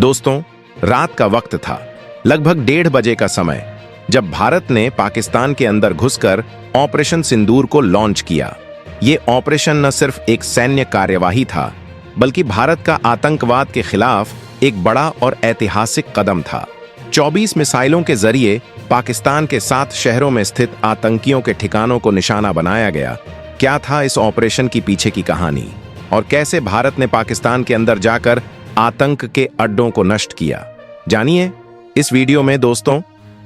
दोस्तों, रात का वक्त था, लगभग 1:30 बजे का समय, जब भारत ने पाकिस्तान के अंदर घुसकर ऑपरेशन सिंदूर को लॉन्च किया। ये ऑपरेशन न सिर्फ एक सैन्य कार्यवाही था, बल्कि भारत का आतंकवाद के खिलाफ एक बड़ा और ऐतिहासिक कदम था। 24 मिसाइलों के जरिए पाकिस्तान के 7 शहरों में स्थित आतंकियों के ठिकानों को निशाना बनाया गया। क्या था इस ऑपरेशन की पीछे की कहानी और कैसे भारत ने पाकिस्तान के अंदर जाकर आतंक के अड्डों को नष्ट किया, जानिए इस वीडियो में। दोस्तों,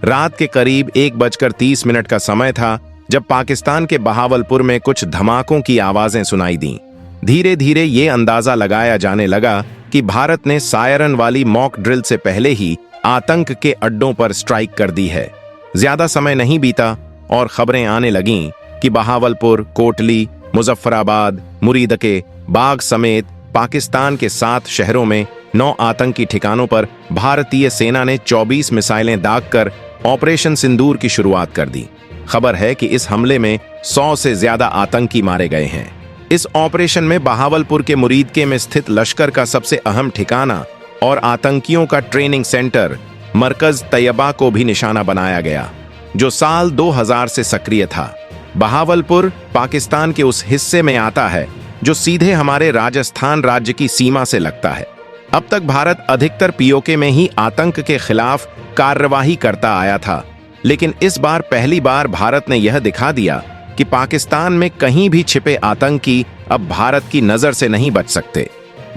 रात के करीब 1:30 का समय था जब पाकिस्तान के बहावलपुर में कुछ धमाकों की आवाजें सुनाई दीं। धीरे धीरे ये अंदाजा लगाया जाने लगा कि भारत ने सायरन वाली मॉक ड्रिल से पहले ही आतंक के अड्डों पर स्ट्राइक कर दी है। ज्यादा समय नहीं बीता और खबरें आने लगीं कि बहावलपुर, कोटली, मुजफ्फराबाद, मुरीदके, बाग समेत पाकिस्तान के 7 शहरों में 9 आतंकी ठिकानों पर भारतीय सेना ने 24 मिसाइलें दागकर ऑपरेशन सिंदूर की शुरुआत कर दी। खबर है कि इस हमले में 100 से ज्यादा आतंकी मारे गए हैं। इस ऑपरेशन में बहावलपुर के मुरीदके में स्थित लश्कर का सबसे अहम ठिकाना और आतंकियों का ट्रेनिंग सेंटर मरकज तैयबा को भी निशाना बनाया गया, जो साल 2000 से सक्रिय था। बहावलपुर पाकिस्तान के उस हिस्से में आता है जो सीधे हमारे राजस्थान राज्य की सीमा से लगता है। अब तक भारत अधिकतर पीओके में ही आतंक के खिलाफ कार्रवाई करता आया था, लेकिन इस बार पहली बार भारत ने यह दिखा दिया कि पाकिस्तान में कहीं भी छिपे आतंकी अब भारत की नजर से नहीं बच सकते।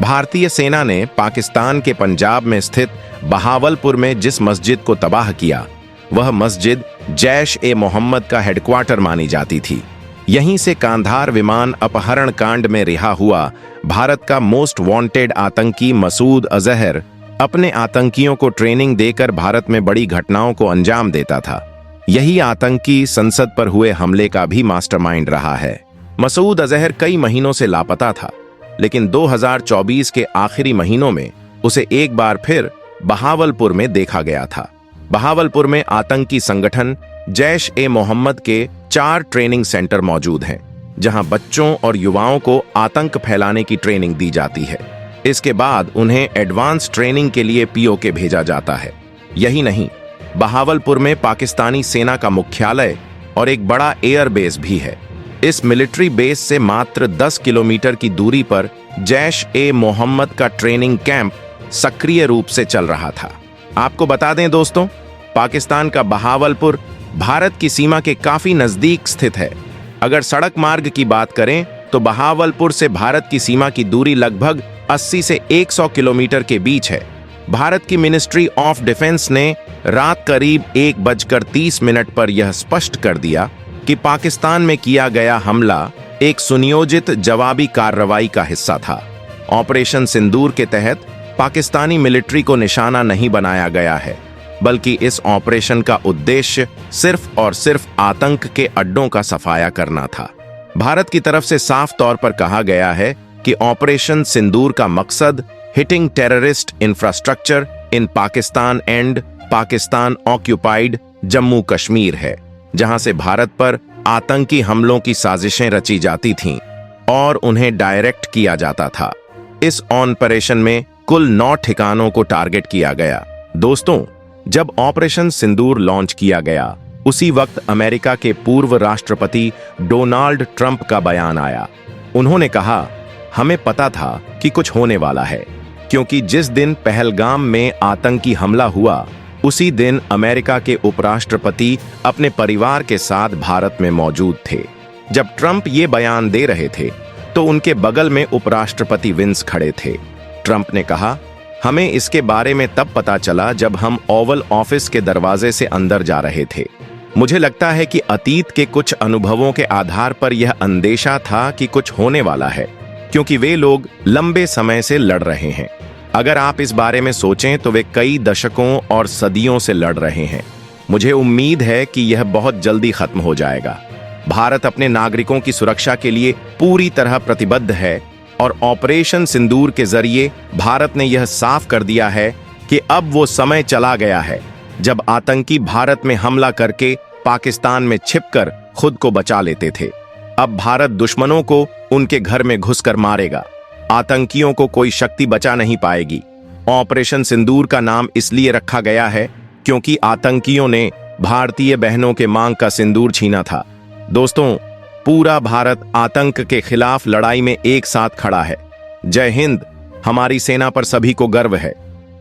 भारतीय सेना ने पाकिस्तान के पंजाब में स्थित बहावलपुर में जिस मस्जिद को तबाह किया, वह मस्जिद जैश-ए-मोहम्मद का हेडक्वार्टर मानी जाती थी। यहीं से कांधार विमान अपहरण कांड में रिहा हुआ भारत का मोस्ट वांटेड आतंकी मसूद अजहर अपने आतंकियों को ट्रेनिंग देकर भारत में बड़ी घटनाओं को अंजाम देता था। यही आतंकी संसद पर हुए हमले का भी मास्टरमाइंड रहा है। मसूद अजहर कई महीनों से लापता था, लेकिन 2024 के आखिरी महीनों में उसे एक बार फिर बहावलपुर में देखा गया था। बहावलपुर में आतंकी संगठन जैश-ए-मोहम्मद के 4 ट्रेनिंग सेंटर मौजूद हैं, जहां बच्चों और युवाओं को आतंक फैलाने की ट्रेनिंग दी जाती है। इसके बाद उन्हें एडवांस ट्रेनिंग के लिए पीओके भेजा जाता है। यही नहीं, बहावलपुर में पाकिस्तानी सेना का मुख्यालय और एक बड़ा एयरबेस भी है। इस मिलिट्री बेस से मात्र 10 किलोमीटर की दूरी पर जैश-ए-मोहम्मद का ट्रेनिंग कैंप सक्रिय रूप से चल रहा था। आपको बता दें दोस्तों, पाकिस्तान का बहावलपुर भारत की सीमा के काफी नजदीक स्थित है। अगर सड़क मार्ग की बात करें तो बहावलपुर से भारत की सीमा की दूरी लगभग 80 से 100 किलोमीटर के बीच है। भारत की मिनिस्ट्री ऑफ डिफेंस ने रात करीब 1:30 पर यह स्पष्ट कर दिया कि पाकिस्तान में किया गया हमला एक सुनियोजित जवाबी कार्रवाई का हिस्सा था। ऑपरेशन सिंदूर के तहत पाकिस्तानी मिलिट्री को निशाना नहीं बनाया गया है, बल्कि इस ऑपरेशन का उद्देश्य सिर्फ और सिर्फ आतंक के अड्डों का सफाया करना था। भारत की तरफ से साफ तौर पर कहा गया है कि ऑपरेशन सिंदूर का मकसद hitting terrorist infrastructure in Pakistan and Pakistan occupied Jammu Kashmir है, जहां से भारत पर आतंकी हमलों की साजिशें रची जाती थीं और उन्हें डायरेक्ट किया जाता था। इस ऑपरेशन में कुल 9 ठिकानों को टारगेट किया गया। दोस्तों, जब ऑपरेशन सिंदूर लॉन्च किया गया, उसी वक्त अमेरिका के पूर्व राष्ट्रपति डोनाल्ड ट्रंप का बयान आया। उन्होंने कहा, हमें पता था कि कुछ होने वाला है, क्योंकि जिस दिन पहलगाम में आतंकी हमला हुआ, उसी दिन अमेरिका के उपराष्ट्रपति अपने परिवार के साथ भारत में मौजूद थे। जब ट्रंप ये बयान दे रहे थे, तो उनके बगल में उपराष्ट्रपति विंस खड़े थे। ट्रंप ने कहा, हमें इसके बारे में तब पता चला जब हम ओवल ऑफिस के दरवाजे से अंदर जा रहे थे। मुझे लगता है कि अतीत के कुछ अनुभवों के आधार पर यह अंदेशा था कि कुछ होने वाला है, क्योंकि वे लोग लंबे समय से लड़ रहे हैं। अगर आप इस बारे में सोचें तो वे कई दशकों और सदियों से लड़ रहे हैं। मुझे उम्मीद है कि यह बहुत जल्दी खत्म हो जाएगा। भारत अपने नागरिकों की सुरक्षा के लिए पूरी तरह प्रतिबद्ध है और ऑपरेशन सिंदूर के जरिए भारत ने यह साफ कर दिया है कि अब वो समय चला गया है जब आतंकी भारत में हमला करके पाकिस्तान में छिपकर खुद को बचा लेते थे। अब भारत दुश्मनों को उनके घर में घुसकर मारेगा। आतंकियों को कोई शक्ति बचा नहीं पाएगी। ऑपरेशन सिंदूर का नाम इसलिए रखा गया है क्योंकि आतंकियों ने भारतीय बहनों के मांग का सिंदूर छीना था। दोस्तों, पूरा भारत आतंक के खिलाफ लड़ाई में एक साथ खड़ा है। जय हिंद। हमारी सेना पर सभी को गर्व है।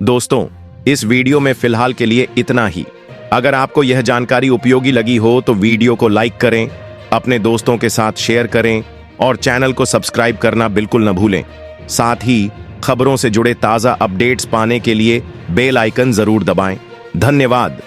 दोस्तों, इस वीडियो में फिलहाल के लिए इतना ही। अगर आपको यह जानकारी उपयोगी लगी हो तो वीडियो को लाइक करें, अपने दोस्तों के साथ शेयर करें और चैनल को सब्सक्राइब करना बिल्कुल न भूलें। साथ ही खबरों से जुड़े ताज़ा अपडेट्स पाने के लिए बेल आइकन जरूर दबाएं। धन्यवाद।